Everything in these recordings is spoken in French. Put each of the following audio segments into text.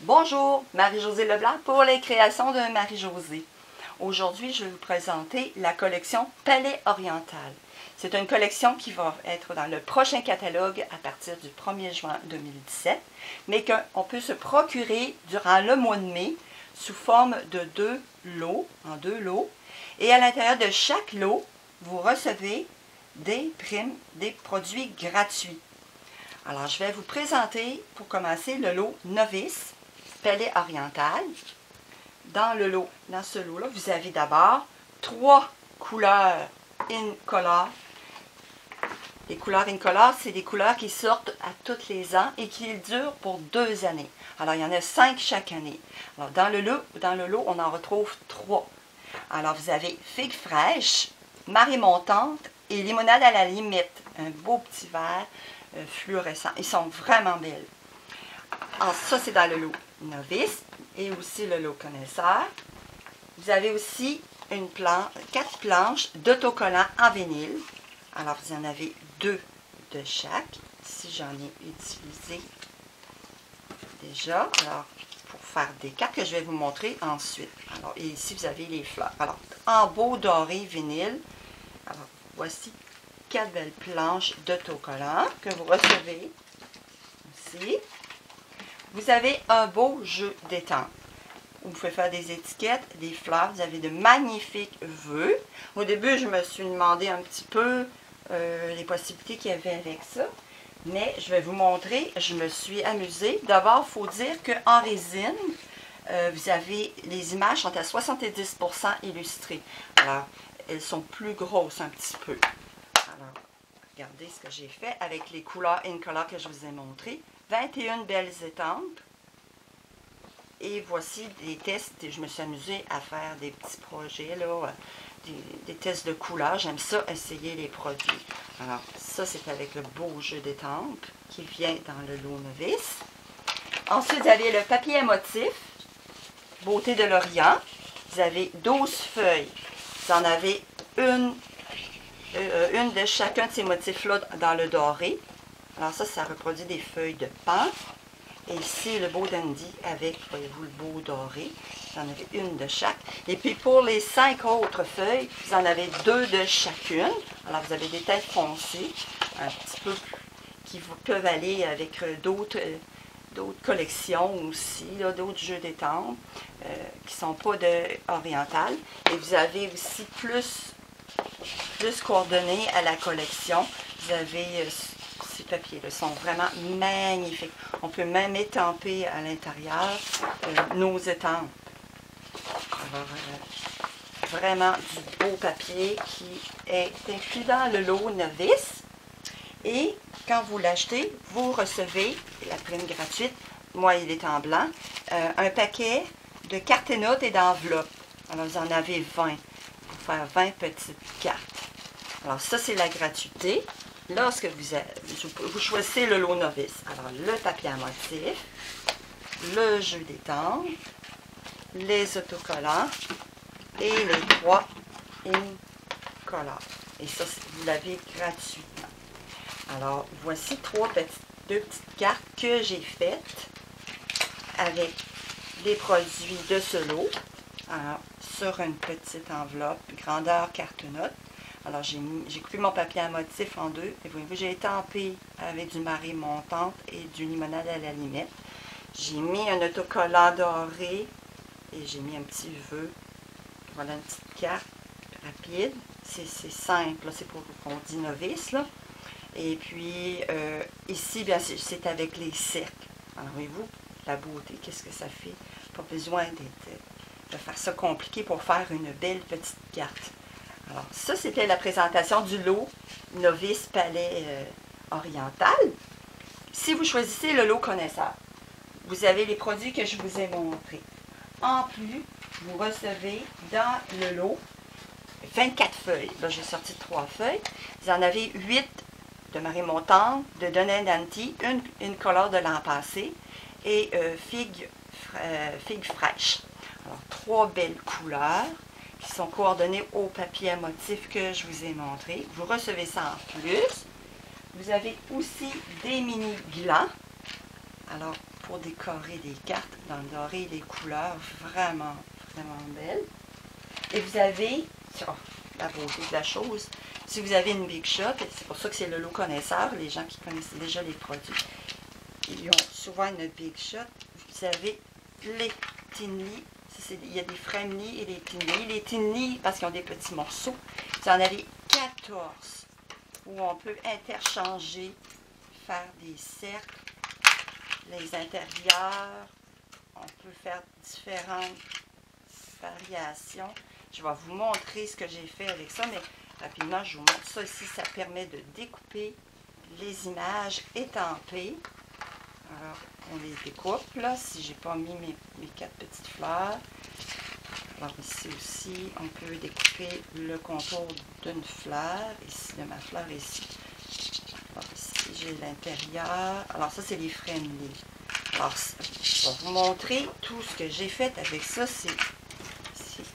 Bonjour, Marie-Josée Leblanc pour les créations de Marie-Josée. Aujourd'hui, je vais vous présenter la collection Palais Oriental. C'est une collection qui va être dans le prochain catalogue à partir du 1er juin 2017, mais qu'on peut se procurer durant le mois de mai sous forme de deux lots. Et à l'intérieur de chaque lot, vous recevez des primes, des produits gratuits. Alors, je vais vous présenter, pour commencer, le lot Novice, Palais Oriental. Dans ce lot-là, vous avez d'abord 3 couleurs Incolor. Les couleurs Incolor, c'est des couleurs qui sortent à tous les ans et qui durent pour 2 années. Alors, il y en a 5 chaque année. Alors, dans le lot, on en retrouve 3. Alors, vous avez Figue fraîche, Marée montante et Limonade à la limite. Un beau petit verre fluorescent. Ils sont vraiment belles. Alors, ça, c'est dans le lot Novice et aussi le lot Connaisseur. Vous avez aussi 4 planches d'autocollants en vinyle. Alors, vous en avez 2 de chaque. Ici, j'en ai utilisé déjà. Alors, pour faire des cartes que je vais vous montrer ensuite. Alors, et ici, vous avez les fleurs. Alors, en beau doré vinyle. Alors, voici 4 belles planches d'autocollants que vous recevez aussi. Vous avez un beau jeu d'étampe. Vous pouvez faire des étiquettes, des fleurs. Vous avez de magnifiques vœux. Au début, je me suis demandé un petit peu les possibilités qu'il y avait avec ça. Mais je vais vous montrer. Je me suis amusée. D'abord, il faut dire qu'en résine, vous avez les images sont à 70% illustrées. Alors, elles sont plus grosses un petit peu. Alors, regardez ce que j'ai fait avec les couleurs Incolor que je vous ai montrées. 21 belles étampes. Et voici des tests. Je me suis amusée à faire des petits projets, là, des tests de couleurs. J'aime ça, essayer les produits. Alors, ça, c'est avec le beau jeu d'étampes qui vient dans le lot Novice. Ensuite, vous avez le papier à motif, Beauté de l'Orient. Vous avez 12 feuilles. Vous en avez une de chacun de ces motifs-là dans le doré. Alors ça reproduit des feuilles de pan. Et ici, le beau dandy avec, voyez-vous, le beau doré. Vous en avez une de chaque. Et puis pour les 5 autres feuilles, vous en avez 2 de chacune. Alors vous avez des teintes foncées, un petit peu qui peuvent aller avec d'autres collections aussi, d'autres jeux d'étampes qui ne sont pas orientales. Et vous avez aussi plus coordonnées à la collection. Vous avez ces papiers-là, sont vraiment magnifiques. On peut même étamper à l'intérieur nos étampes. Alors, vraiment du beau papier qui est inclus dans le lot Novice. Et quand vous l'achetez, vous recevez la prime gratuite. Moi, il est en blanc. Un paquet de cartes et notes et d'enveloppes. Alors, vous en avez 20 pour faire 20 petites cartes. Alors, ça, c'est la gratuité. Lorsque vous choisissez le lot Novice, alors le papier à motif, le jeu d'étampes, les autocollants et les 3 Incolor. Et ça, vous l'avez gratuitement. Alors, voici 2 petites cartes que j'ai faites avec les produits de ce lot. Alors, sur une petite enveloppe, grandeur carte-note. Alors, j'ai coupé mon papier à motif en 2. Et voyez-vous, j'ai étampé avec du marée montante et du limonade à la limite. J'ai mis un autocollant doré et j'ai mis un petit vœu. Voilà une petite carte rapide. C'est simple, c'est pour qu'on dit novice, là. Et puis, ici, bien, c'est avec les cercles. Alors, voyez-vous, la beauté, qu'est-ce que ça fait? Pas besoin de faire ça compliqué pour faire une belle petite carte. Alors, ça, c'était la présentation du lot Novice Palais Oriental. Si vous choisissez le lot Connaisseur, vous avez les produits que je vous ai montrés. En plus, vous recevez dans le lot 24 feuilles. Là, j'ai sorti 3 feuilles. Vous en avez 8 de marée montante, de Donandanti, une Incolor de l'an passé et figue fraîche. Alors, 3 belles couleurs qui sont coordonnées au papier à motif que je vous ai montré. Vous recevez ça en plus. Vous avez aussi des mini glans. Alors, pour décorer des cartes dans le doré, les couleurs vraiment, vraiment belles. Et vous avez, oh, la beauté de la chose, si vous avez une Big Shot, et c'est pour ça que c'est le lot connaisseur, les gens qui connaissent déjà les produits, ils ont souvent une Big Shot. Vous avez les Tinley, il y a des Fremly et les Tinley. Les Tinley, parce qu'ils ont des petits morceaux, vous en avez 14, où on peut interchanger, faire des cercles, les intérieurs, on peut faire différentes variations. Je vais vous montrer ce que j'ai fait avec ça, mais rapidement, je vous montre ça ici. Ça permet de découper les images étampées. Alors, on les découpe, là, si j'ai pas mis mes 4 petites fleurs. Alors, ici aussi, on peut découper le contour d'une fleur, ici, de ma fleur ici. Alors, ici, j'ai l'intérieur. Alors, ça, c'est les Fremly. Alors, je vais vous montrer tout ce que j'ai fait avec ça. C'est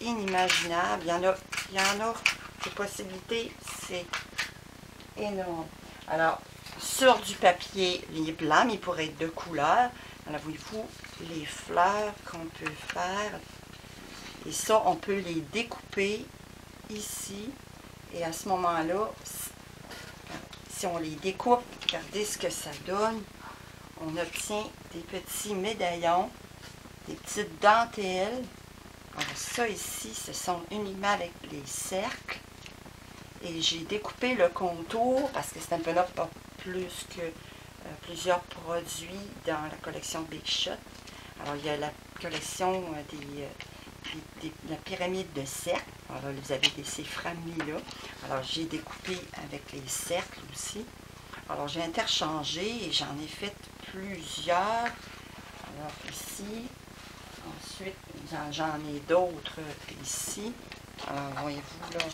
inimaginable. Il y en a des possibilités. C'est énorme. Alors, sur du papier blanc, mais il pourrait être de couleur. Alors, voyez-vous, les fleurs qu'on peut faire. Et ça, on peut les découper ici. Et à ce moment-là, si on les découpe, regardez ce que ça donne. On obtient des petits médaillons, des petites dentelles. Alors ça ici, ce sont uniquement avec les cercles. Et j'ai découpé le contour parce que c'est un peu là pas plus que plusieurs produits dans la collection Big Shot. Alors il y a la collection de la pyramide de cercles. Alors là, vous avez ces Fremly-là. Alors j'ai découpé avec les cercles aussi. Alors j'ai interchangé et j'en ai fait plusieurs. Alors ici, ensuite j'en ai d'autres ici. Alors voyez-vous là,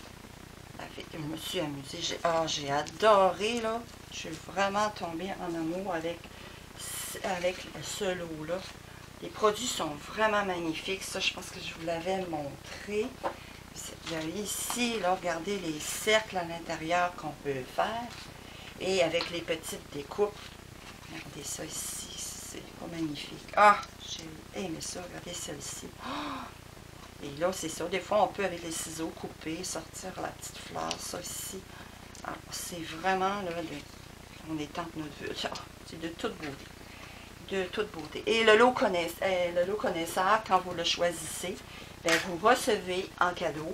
je me suis amusée. J'ai adoré là. Je suis vraiment tombée en amour avec ce lot-là. Les produits sont vraiment magnifiques. Ça, je pense que je vous l'avais montré. Il y a ici, là, regardez les cercles à l'intérieur qu'on peut faire. Et avec les petites découpes. Regardez ça ici. C'est pas magnifique. Ah, j'ai aimé ça. Regardez celle-ci. Oh! Et là, c'est ça. Des fois, on peut, avec les ciseaux, couper, sortir la petite fleur. Ça ici. C'est vraiment, là, on étend notre vue. C'est de toute beauté. De toute beauté. Et le lot connaisseur, quand vous le choisissez, bien, vous recevez en cadeau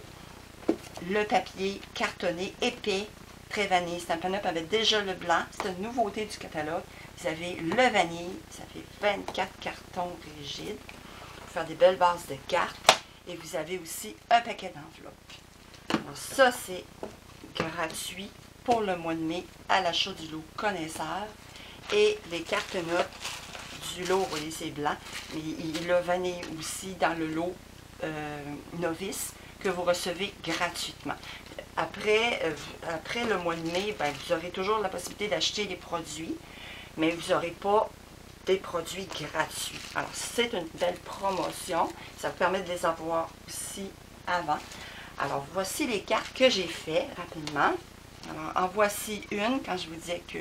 le papier cartonné épais, très vanille. C'est un pan-up avec déjà le blanc. C'est une nouveauté du catalogue. Vous avez le vanille. Ça fait 24 cartons rigides pour faire des belles bases de cartes. Et vous avez aussi un paquet d'enveloppes. Alors ça, c'est gratuit pour le mois de mai à l'achat du lot connaisseur. Et les cartes notes du lot, vous voyez, c'est blanc. Mais il y a vanille aussi dans le lot novice que vous recevez gratuitement. Après le mois de mai, ben, vous aurez toujours la possibilité d'acheter les produits, mais vous n'aurez pas des produits gratuits. Alors, c'est une belle promotion. Ça vous permet de les avoir aussi avant. Alors, voici les cartes que j'ai fait rapidement. Alors, en voici une, quand je vous disais que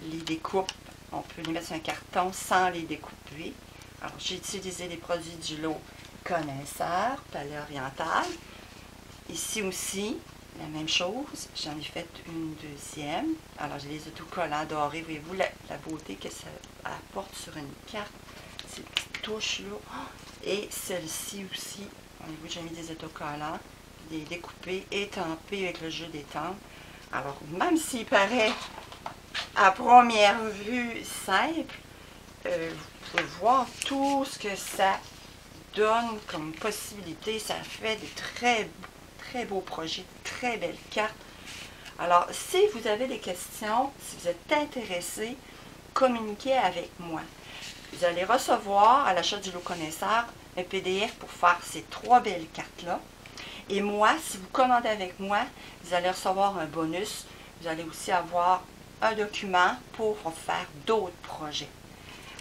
les découpes, on peut les mettre sur un carton sans les découper. Alors, j'ai utilisé les produits du lot connaisseur, palais oriental. Ici aussi, la même chose. J'en ai fait une deuxième. Alors, j'ai les autocollants dorés. Voyez-vous la beauté que ça apporte sur une carte. Ces petites touches-là. Et celle-ci aussi. Voyez-vous, j'ai mis des autocollants. Des découpés, étampés avec le jeu d'étampe. Alors, même s'il paraît à première vue simple, vous pouvez voir tout ce que ça donne comme possibilité. Ça fait des très beaux projets, très belles cartes. Alors, si vous avez des questions, si vous êtes intéressé, communiquez avec moi. Vous allez recevoir à l'achat du lot connaisseur un PDF pour faire ces 3 belles cartes-là. Et moi, si vous commandez avec moi, vous allez recevoir un bonus. Vous allez aussi avoir un document pour faire d'autres projets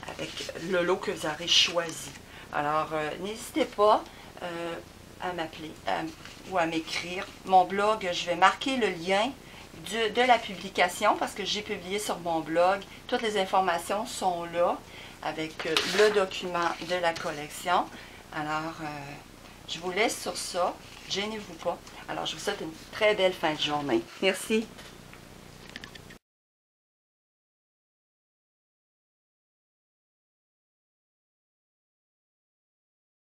avec le lot que vous aurez choisi. Alors, n'hésitez pas à m'appeler ou à m'écrire. Mon blog, je vais marquer le lien de la publication parce que j'ai publié sur mon blog. Toutes les informations sont là. avec le document de la collection. Alors, je vous laisse sur ça. Gênez-vous pas. Alors, je vous souhaite une très belle fin de journée. Merci.